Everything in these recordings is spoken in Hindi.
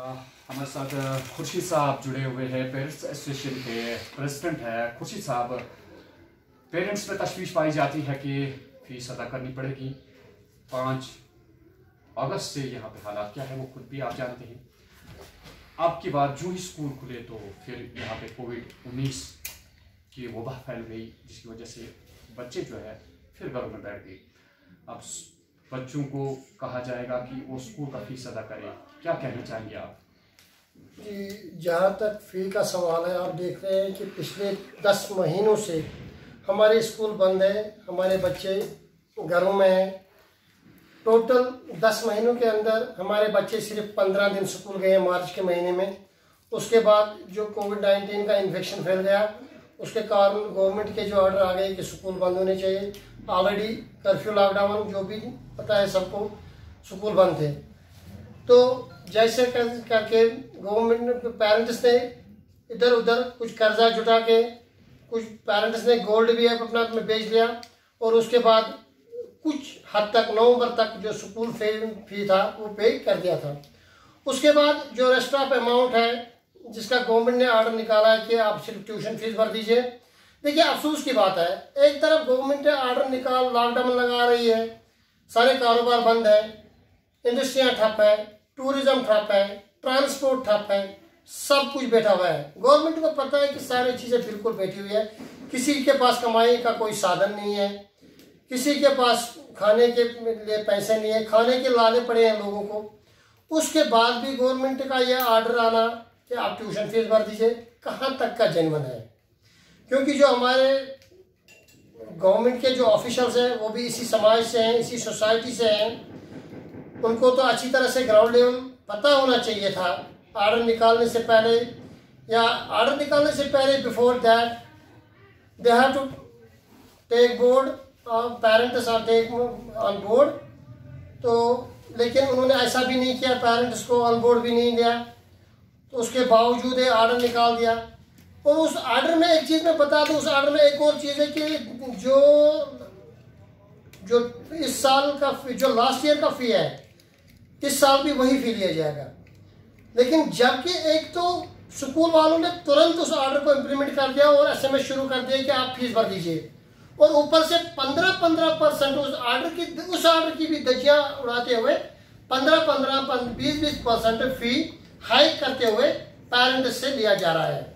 हमारे साथ खुर्शीद साहब जुड़े हुए हैं, पेरेंट्स एसोसिएशन के प्रेसिडेंट है। खुर्शीद साहब, पेरेंट्स में तशवीश पाई जाती है कि फीस अदा करनी पड़ेगी। 5 अगस्त से यहाँ पे हालात क्या है वो खुद भी आप जानते हैं। आपकी बार जो ही स्कूल खुले तो फिर यहाँ पे कोविड-19 की वबा फैल गई, जिसकी वजह से बच्चे जो है फिर घरों में बैठ गए। अब बच्चों को कहा जाएगा कि वो स्कूल का फीस अदा करें, क्या कहना चाहेंगे आप? जी, जहाँ तक फ़ी का सवाल है, आप देख रहे हैं कि पिछले 10 महीनों से हमारे स्कूल बंद है, हमारे बच्चे घरों में हैं। टोटल 10 महीनों के अंदर हमारे बच्चे सिर्फ 15 दिन स्कूल गए हैं मार्च के महीने में। उसके बाद जो कोविड-19 का इन्फेक्शन फैल गया, उसके कारण गवर्नमेंट के जो ऑर्डर आ गए कि स्कूल बंद होने चाहिए। ऑलरेडी कर्फ्यू, लॉकडाउन जो भी पता है सबको, स्कूल बंद थे। तो जैसे करके गवर्नमेंट, पेरेंट्स ने इधर उधर कुछ कर्जा जुटा के, कुछ पेरेंट्स ने गोल्ड भी अपना में बेच लिया, और उसके बाद कुछ हद तक नवंबर तक जो स्कूल फी था वो पे कर दिया था। उसके बाद जो रेस्ट ऑफ अमाउंट है, जिसका गवर्नमेंट ने ऑर्डर निकाला है कि आप सिर्फ ट्यूशन फीस भर दीजिए। देखिए, अफसोस की बात है, एक तरफ गवर्नमेंट ने ऑर्डर निकाल, लॉकडाउन लगा रही है, सारे कारोबार बंद है, इंडस्ट्रियाँ ठप है, टूरिज्म ठप है, ट्रांसपोर्ट ठप है, सब कुछ बैठा हुआ है। गवर्नमेंट को पता है कि सारी चीज़ें बिल्कुल बैठी हुई है, किसी के पास कमाई का कोई साधन नहीं है, किसी के पास खाने के लिए पैसे नहीं है, खाने के लाले पड़े हैं लोगों को। उसके बाद भी गवर्नमेंट का यह ऑर्डर आना कि आप ट्यूशन फीस भर दीजिए, कहाँ तक का जेन्युइन है? क्योंकि जो हमारे गवर्नमेंट के जो ऑफिशियल्स हैं वो भी इसी समाज से हैं, इसी सोसाइटी से हैं। उनको तो अच्छी तरह से ग्राउंड लेवल पता होना चाहिए था ऑर्डर निकालने से पहले, या ऑर्डर निकालने से पहले before that they have to take board, parents are take on board. तो लेकिन उन्होंने ऐसा भी नहीं किया, पेरेंट्स को ऑन बोर्ड भी नहीं लिया। तो उसके बावजूद ये ऑर्डर निकाल दिया। और उस ऑर्डर में एक चीज़ मैं बता दूं, उस ऑर्डर में एक और चीज़ है कि जो इस साल का जो लास्ट ईयर का फ़ी है, इस साल भी वही फ़ी लिया जाएगा। लेकिन जबकि एक तो स्कूल वालों ने तुरंत उस ऑर्डर को इम्प्लीमेंट कर दिया और SMS शुरू कर दिया कि आप फीस भर दीजिए, और ऊपर से 15% उस ऑर्डर की भी धज्जियां उड़ाते हुए 15-15, 20-20% फ़ी हाइक करते हुए पेरेंट्स से लिया जा रहा है।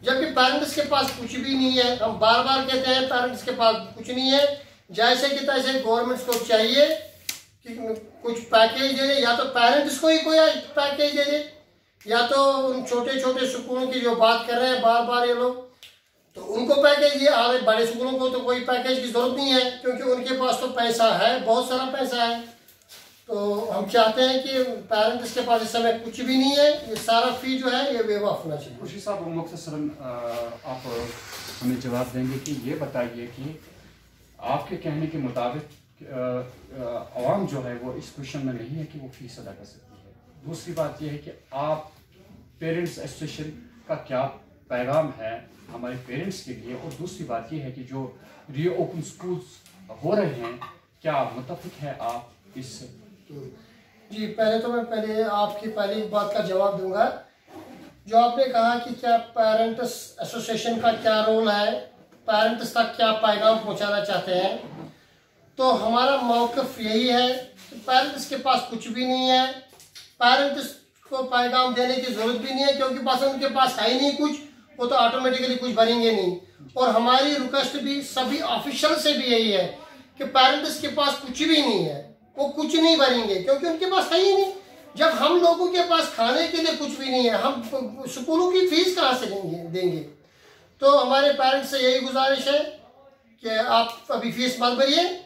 जबकि पेरेंट्स के पास कुछ भी नहीं है। हम बार बार कहते हैं पेरेंट्स के पास कुछ नहीं है। जैसे कि तैसे गवर्नमेंट को चाहिए कि कुछ पैकेज दे दे, या तो पेरेंट्स को ही कोई पैकेज दे दे, या तो उन छोटे छोटे स्कूलों की जो बात कर रहे हैं बार बार ये लोग, तो उनको पैकेज दिए। आगे बड़े स्कूलों को तो कोई पैकेज की जरूरत नहीं है, क्योंकि उनके पास तो पैसा है, बहुत सारा पैसा है। तो हम चाहते हैं कि पेरेंट्स के पास इस समय कुछ भी नहीं है, ये सारा फी जो है ये वेव ऑफ होना चाहिए। खुर्शीद साहब, मुख्तसरन आप हमें जवाब देंगे कि ये बताइए कि आपके कहने के मुताबिक आवाम जो है वो इस पोजीशन में नहीं है कि वो फीस अदा कर सकती है। दूसरी बात यह है कि आप पेरेंट्स एसोसिएशन का क्या पैगाम है हमारे पेरेंट्स के लिए, और दूसरी बात यह है कि जो रीओपन स्कूल्स हो रहे हैं, क्या मुत्तफिक है आप इससे? जी, पहले तो मैं आपकी पहली बात का जवाब दूंगा। जो आपने कहा कि क्या पेरेंट्स एसोसिएशन का क्या रोल है, पेरेंट्स तक क्या पैगाम पहुंचाना चाहते हैं, तो हमारा मौक़िफ़ यही है कि पेरेंट्स के पास कुछ भी नहीं है। पेरेंट्स को पैगाम देने की ज़रूरत भी नहीं है, क्योंकि बस उनके पास है ही नहीं कुछ, वो तो ऑटोमेटिकली कुछ भरेंगे नहीं। और हमारी रिक्वेस्ट भी सभी ऑफिशियल से भी यही है कि पेरेंट्स के पास कुछ भी नहीं है, वो कुछ नहीं भरेंगे, क्योंकि उनके पास है ही नहीं। जब हम लोगों के पास खाने के लिए कुछ भी नहीं है, हम स्कूलों की फीस कहाँ से देंगे? तो हमारे पेरेंट्स से यही गुजारिश है कि आप अभी फीस मत भरिए,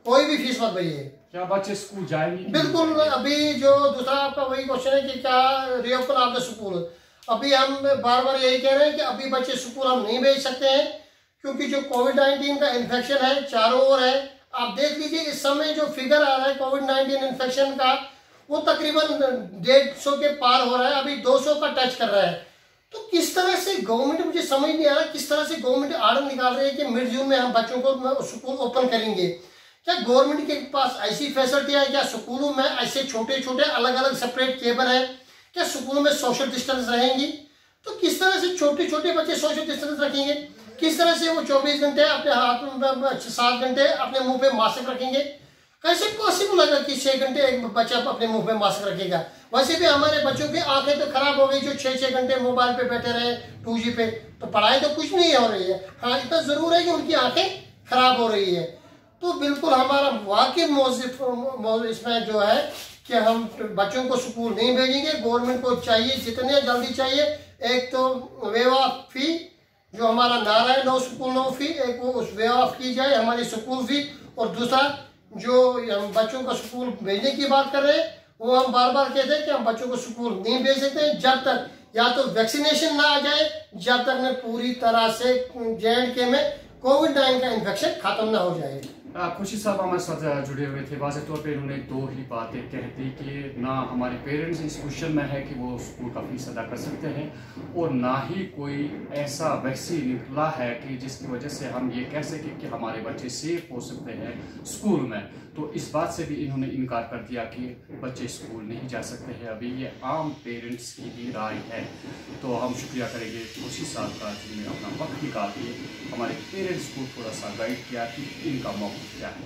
कोई भी फीस मत भरिए। क्या बच्चे स्कूल जाएंगे? बिल्कुल। अभी जो दूसरा आपका वही क्वेश्चन है कि क्या रीओपन ऑफ द स्कूल, अभी हम बार बार यही कह रहे हैं कि अभी बच्चे स्कूल हम नहीं भेज सकते हैं, क्योंकि जो कोविड-19 का इन्फेक्शन है चारों ओर है। आप देख लीजिए इस समय जो फिगर आ रहा है कोविड-19 इन्फेक्शन का, वो तकरीबन 150 के पार हो रहा है, अभी 200 का टच कर रहा है। तो किस तरह से गवर्नमेंट, मुझे समझ नहीं आ रहा किस तरह से गवर्नमेंट ऑर्डर निकाल रही है कि मिड जून में हम बच्चों को स्कूल ओपन करेंगे। क्या गवर्नमेंट के पास ऐसी फैसिलिटी है? क्या स्कूलों में ऐसे छोटे छोटे अलग अलग सेपरेट केबिन है? क्या स्कूल में सोशल डिस्टेंस रहेंगी? तो किस तरह से छोटे छोटे बच्चे सोशल डिस्टेंस रखेंगे? किस तरह से वो 24 घंटे अपने हाथ में 7 घंटे अपने मुंह पे मास्क रखेंगे? कैसे पॉसिबल है कि 6 घंटे एक बच्चा अपने मुंह पे मास्क रखेगा? वैसे भी हमारे बच्चों की आंखें तो खराब हो गई जो 6-6 घंटे मोबाइल पे बैठे रहे 2G पे, तो पढ़ाई तो कुछ नहीं हो रही है। हाँ, इतना जरूर है कि उनकी आंखें खराब हो रही है। तो बिल्कुल हमारा वाकई मौजूद इसमें जो है कि हम बच्चों को स्कूल नहीं भेजेंगे। गवर्नमेंट को चाहिए जितने जल्दी चाहिए, एक तो वेव ऑफ फी जो हमारा नारा है, नो स्कूल नो फी, एक वो उस वेव ऑफ की जाए हमारी स्कूल फी। और दूसरा जो हम बच्चों को स्कूल भेजने की बात कर रहे हैं, वो हम बार बार कहते हैं कि हम बच्चों को स्कूल नहीं भेज सकते जब तक या तो वैक्सीनेशन ना आ जाए, जब तक न पूरी तरह से JNK में कोविड-19 का इन्फेक्शन खत्म ना हो जाए। खुर्शीद साहब हमारे साथ जुड़े हुए थे। वाज़ेह तौर पे इन्होंने 2 ही बातें कह दी कि ना हमारे पेरेंट्स इस पोजीशन में है कि वो स्कूल का फीस अदा कर सकते हैं, और ना ही कोई ऐसा वैक्सीन निकला है कि जिसकी वजह से हम ये कह सकें कि हमारे बच्चे सेफ हो सकते हैं स्कूल में। तो इस बात से भी इन्होंने इनकार कर दिया कि बच्चे स्कूल नहीं जा सकते हैं। अभी ये आम पेरेंट्स की भी राय है। तो हम शुक्रिया करेंगे खुर्शीद साहब का, जिन्होंने अपना वक्त निकाल के हमारे पेरेंट्स को थोड़ा सा गाइड किया कि इनका मौक़िफ़ क्या है।